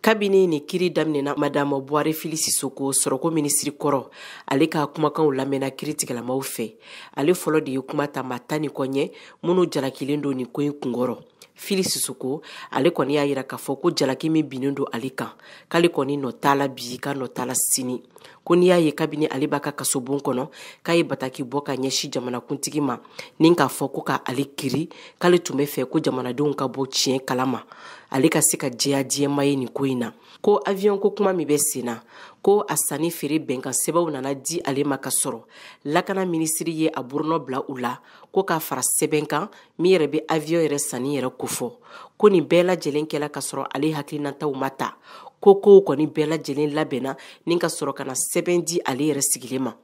kabini ni kiri daminɛna madame Buhari Fili Sisoko sɔrɔko minisiri kɔrɔ ale ka kumakanw lamɛnna kiri tigɛlamaw fɛ. Ale fɔlɔ de ye kuma ta maa tan ni kɔ ɲɛ minnu jalakilen don nin ko in kunkɔrɔ. Fili Sisoko ale kɔni y'a yira k'a fɔ ko jalaki min binnen don ale kan k'ale kɔni nɔ t'a la bi ka nɔ t'a la sini. Ko n'i y'a ye kabini ale b'a ka kasobon kɔnɔ k'a ye bataki bɔ ka ɲɛsin jamanakuntigi ma ni k'a fɔ ko ka ale kiri k'ale tun bɛ fɛ ko jamanadenw ka bɔ tiɲɛ kalama ale ka se ka jɛya diɲɛma ye nin ko in na. Ko avion ko kuma min bɛ sen na ko a sanni feere bɛnkan sɛbɛnw nana di ale ma ka sɔrɔ lakana minisiri ye a burunɔ bila u la ko k'a fara sɛbɛn kan min yɛrɛ bɛ avion yɛrɛ sanni yɛrɛ kofɔ. Ko nin bɛɛ lajɛlen kɛla ka sɔrɔ ale hakilinataw ma ta. Ko kɔni bɛɛ lajɛlen labɛnna ni ka sɔrɔ ka na sɛbɛn di ale yɛrɛ sigilen ma.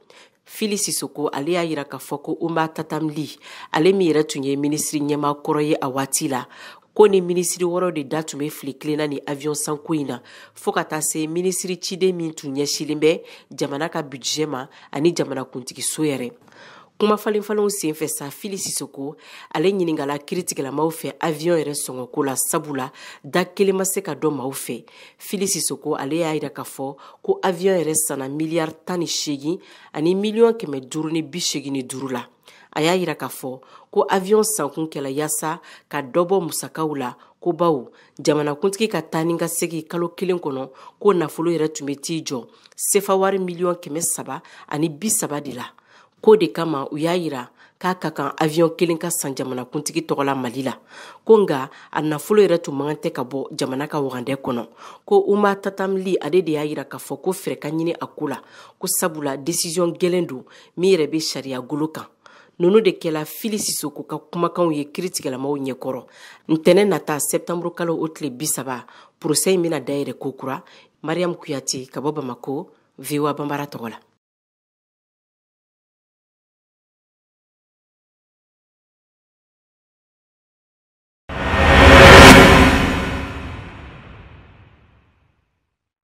Fili Sisoko ale y'a yira k'a fɔ ko Umba Tatamli ale min yɛrɛ tun ye minisiri ɲɛmaa kɔrɔ ye a waati la ko ni minisiri wɔɔrɔ de da tun bɛ fili kilenna ni avion sanko in na fo ka taa se minisiri ciden min tun ɲɛsilen bɛ jamana ka budget ma ani jamanakuntigiso yɛrɛ. Kuma falenfalenw senfɛ sa Fili Sisoko ale ɲiningala kiritigɛlamaw fɛ avion yɛrɛ sɔngɔko la sabula da kelen ma se ka dɔ maaw fɛ. Fili Sisoko ale y'a yira k'a fɔ ko avion yɛrɛ sanna miliyari 18 ani miliyɔn 585 la. A y'a yira k'a fɔ ko avion sankun kɛla yaasa ka dɔ bɔ musakaw la ko baw jamanakuntigi ka taa ni ka segin kalo kelen kɔnɔ ko nafolo yɛrɛ tun bɛ t'i jɔ sefa wari miliyɔn 330 de la. Ko de kama u y'a yira k'a ka kan avion kelen ka san jamanakuntigi tɔgɔ la Mali la. Ko nga a nafolo yɛrɛ tun man tɛ ka bɔ jamana ka wagandɛ kɔnɔ. Ko Umba Tatamli ale de y'a yira k'a fɔ ko fɛrɛ ka ɲini a ko la ko sabula décision gɛlɛn don min yɛrɛ bɛ sariya golo kan. Nunu de kɛla Fili Sisoko ka kumakanw ye kiritigɛlamaw ɲɛkɔrɔ. Ntɛnɛn nata septembre kalo o tile 30 procès in bɛna dayɛlɛ ko kura. Mariam Kuyate ka bɔ Bamako, VOA Bambara tɔgɔ la.